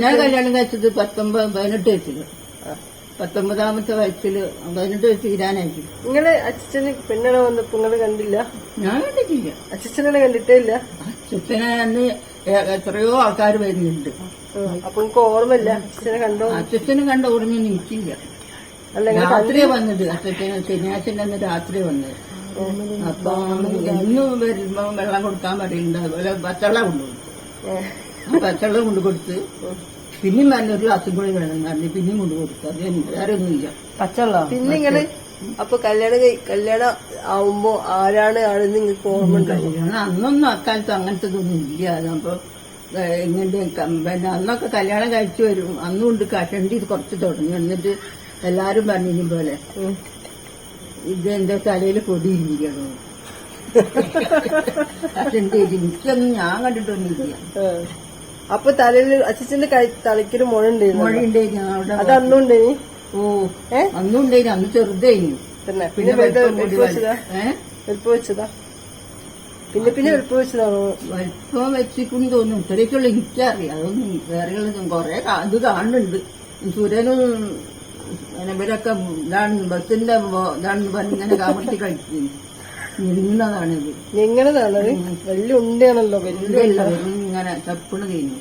ഞാൻ കല്യാണം കഴിച്ചത് 18 വയസ്സില്. 19ാമത്തെ വയസ്സില് 18 വയസ്സ് തീരാനായിട്ട്. നിങ്ങള് അച്ഛന് പെണ്ണാണ് വന്നപ്പോ നിങ്ങള് കണ്ടില്ല? ഞാൻ കണ്ടിട്ടില്ല. അച്ഛനെ കണ്ടിട്ടേ ഇല്ല. അച്ഛനെ അന്ന് എത്രയോ ആൾക്കാർ വരുന്നുണ്ട്. അപ്പൊ എനിക്ക് ഓർമ്മയില്ല അച്ഛനെ കണ്ടോ? അച്ഛനെ കണ്ട ഓർമ്മയൊന്നും എനിക്കില്ല. രാത്രിയെ വന്നത് അച്ഛന് ശനിയാഴ്ചന്റെ അന്ന് രാത്രി വന്നത്. അപ്പൊ എന്നും വരുമ്പോ വെള്ളം കൊടുക്കാൻ പറയുന്നുണ്ട്. അതുപോലെ പച്ചവെള്ളം കൊണ്ടുപോകും. ആ പച്ചവെള്ളം കൊണ്ടുകൊടുത്ത് പിന്നെയും പറഞ്ഞ ഒരു ഗ്ലാസും കൂടി വേണം കാരണം പിന്നെയും കൊണ്ടുകൊടുത്തു. അത് വേറെ ഒന്നുമില്ല. പച്ചവെള്ളം പിന്നെ ഇങ്ങനെ അപ്പൊ കല്യാണം ആവുമ്പോ ആരാണ് ആണെന്ന് നിങ്ങൾക്ക് ഓർമ്മ ഉണ്ടാവും? അന്നൊന്നും അക്കാലത്ത് അങ്ങനത്തെ ഒന്നും ഇല്ല. അപ്പൊ ഇങ്ങനെ പിന്നെ അന്നൊക്കെ കല്യാണം കഴിച്ചു വരും. അന്നും ഉണ്ട് കഷണ്ടി കുറച്ച് തുടങ്ങി. എന്നിട്ട് എല്ലാരും പറഞ്ഞു പോലെ ഇത് എന്റെ തലയിൽ പൊടി ഇരിക്കണോ കഷണ്ടി. എനിക്കൊന്നും ഞാൻ കണ്ടിട്ടൊന്നുമില്ല. അപ്പൊ തലയിൽ അച്ഛന്റെ തലയ്ക്കൊരു മുഴയുണ്ടായിരുന്നു. മുഴയുണ്ടായിരുന്നു അവിടെ. അത് അന്നുണ്ടേനി? ഓ അന്നുണ്ടായിരുന്നു. അന്ന് ചെറുതായിരുന്നു. പിന്നെ വെളുപ്പ് വെച്ചതാ? പിന്നെ വെളുപ്പ് വെച്ചതാണോ? വലിപ്പം വെച്ചിട്ടെന്ന് തോന്നുന്നു. ഇത്രയൊക്കെയുള്ള എനിക്കറിയാം. അതൊന്നും വേറെ കൊറേ ഇത് കാണുന്നുണ്ട്. സൂര്യനും ഇവരൊക്കെ ഇതാണ് ബസ്സിന്റെ ഇതാണെന്ന് പറഞ്ഞ് ഇങ്ങനെ കാമർത്തി കഴിക്കുന്നു. നിന്നതാണിത്. നിങ്ങളതാണത്? വലിയ ഉണ്ടയാണല്ലോ. വലിയ ഇങ്ങനെ ചപ്പിണ് കഴിഞ്ഞു.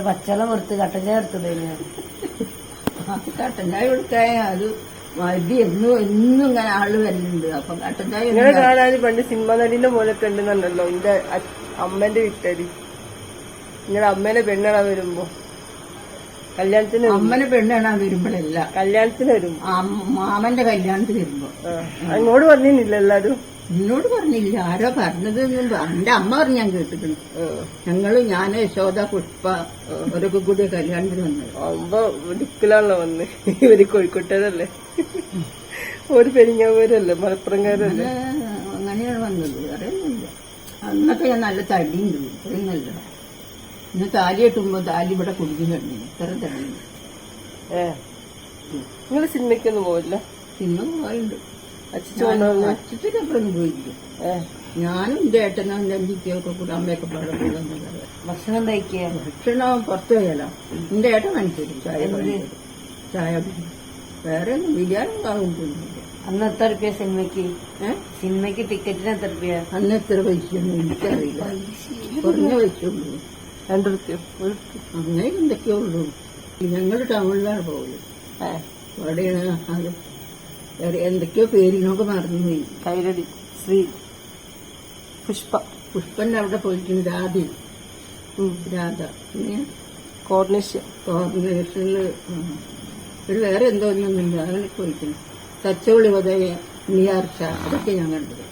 പച്ചവെള്ളം കൊടുത്ത് കട്ടൻ ചായ എടുത്തത് കട്ടൻ ചായ കൊടുക്കാൻ അത് മതി. എന്നും ഇങ്ങനെ ആള് വരുന്നുണ്ട്. അപ്പൊ കട്ടൻ ചായ ഇങ്ങനെ കാണാൻ പണ്ട് സിനിമ നടീന്റെ പോലൊക്കെ ഉണ്ടെന്നുണ്ടല്ലോ എന്റെ അമ്മേന്റെ വീട്ടുകാര്. നിങ്ങളുടെ അമ്മേനെ പെണ്ണാണാൻ വരുമ്പോ കല്യാണത്തിന് അമ്മനെ പെണ്ണാണാൻ വരുമ്പോഴല്ല കല്യാണത്തിന് വരും. മാമന്റെ കല്യാണത്തിന് വരുമ്പോ. അങ്ങോട്ട് പറഞ്ഞില്ല എല്ലാരും? എന്നോട് പറഞ്ഞില്ല. ആരോ പറഞ്ഞത് എന്റെ അമ്മ പറഞ്ഞ് ഞാൻ കേട്ടിട്ടുണ്ട്. ഞാന് യശോദ പുഷ്പ അവരൊക്കെ കൂടി കല്യാണത്തിന് വന്നത്. അമ്പ ഡിക്കിലാണല്ലോ വന്ന്. ഇവര് കോഴിക്കോട്ടേരല്ലേ? ഒരു പെരിങ്ങാവൂരല്ലേ? മലപ്പുറംകാരല്ലേ? അങ്ങനെയാണ് വന്നത്. വേറെ ഒന്നുമില്ല. അന്നൊക്കെ ഞാൻ നല്ല തടിയുണ്ട്. ഇത്രയും നല്ല. ഇന്ന് താലി കെട്ടുമ്പോ താലി ഇവിടെ കുടിക്കുന്നുണ്ട്. ഇത്ര തടിയുണ്ട്. നിങ്ങള് സിനിമയ്ക്കൊന്നും പോവില്ല? സിനിമ പോയിട്ടുണ്ട്. അച്ഛനൊന്നും പോയില്ല. ഞാനും എന്റെ ഏട്ടനും എന്റെ അഞ്ചിക്കൊക്കെ കൂടെ അമ്മയൊക്കെ പാടെ പോകുന്നത്. ഭക്ഷണം കഴിക്കുക? ഭക്ഷണം പുറത്തു പോയാലോ എന്റെ ഏട്ടൻ കാണിച്ചു ചായ വേറെ ഒന്നും ബിരിയാണി കാണിച്ചില്ല. അന്ന് എത്ര രൂപ സിനിമയ്ക്ക്? സിനിമയ്ക്ക് ടിക്കറ്റിന് എത്ര രൂപ? അന്ന് എത്ര പൈസയൊന്നും എനിക്കറിയില്ല. കുറഞ്ഞ പൈസയുള്ളൂ. 2 രൂപ അങ്ങനെ എന്തൊക്കെയോ ഉള്ളൂ. ഞങ്ങൾ ടൗണിലാണ് പോകുന്നത്. അവിടെയാണ് അത് എന്തൊക്കെയോ പേരിനൊക്കെ മറന്നുപോയി. കൈരടി ശ്രീ പുഷ്പന്റെ അവിടെ പോയിട്ടുണ്ട്. രാധ പിന്നെ കോർഡിനേഷനില് ഒരു വേറെ എന്തോ ഒന്നുമില്ല. അങ്ങനെ പോയിട്ടുണ്ട്. തച്ചോളി ഉദയ നിയാർച്ച അതൊക്കെ ഞാൻ കണ്ടത്.